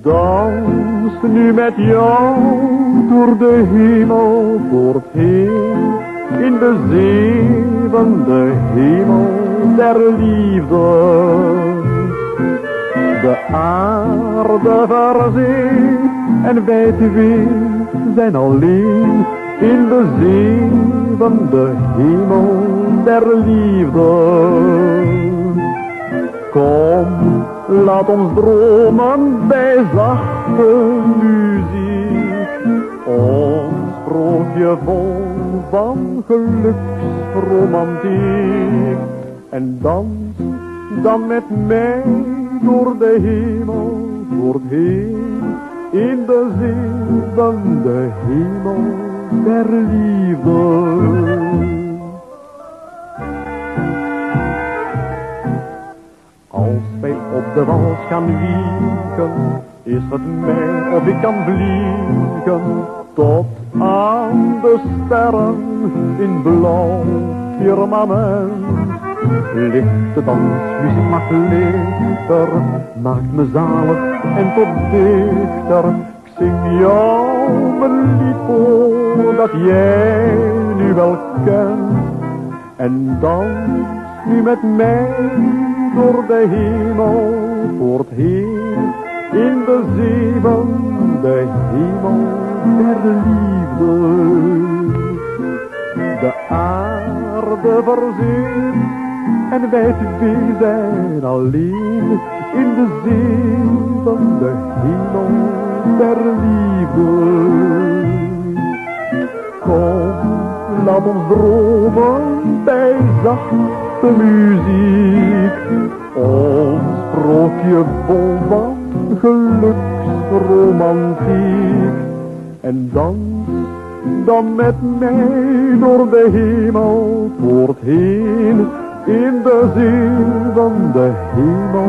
Dans nu met jou door de hemel voortheen, in de zevende hemel der liefde. De aarde verzee en wij twee zijn alleen, in de zevende hemel der liefde. Kom, laat ons dromen bij zachte muziek, ons sprookje vol van geluksromantiek. En dans dan met mij door de hemel voortheen, in de zevende hemel der liefde. Als wij op de wals gaan wieken, is het mij of ik kan vliegen tot aan de sterren in blauw firmament. Lichte dansmuziek maakt lichter, maakt me zalig en tot dichter. Ik zing jou mijn lied voor dat jij nu wel kent. En dans nu met mij door de hemel voortheen, in de zevende hemel der liefde. De aarde verzeen en wij twee zijn alleen, in de zevende hemel der liefde. Kom, laat ons dromen bij zachte muziek, ons sprookje vol van geluksromantiek. En dans dan met mij door de hemel voortheen, in de zevende hemel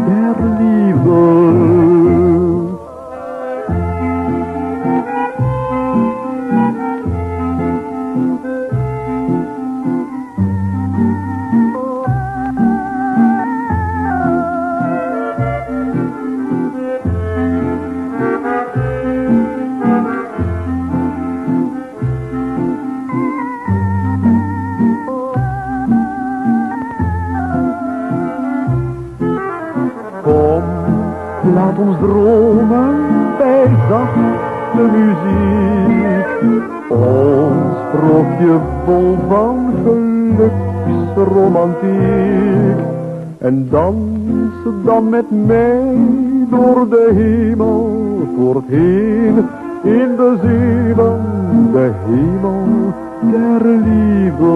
der liefde. Kom, laat ons dromen bij zachte muziek, ons sprookje vol van geluksromantiek. En dans dan met mij door de hemel voortheen, in de zevende hemel der liefde.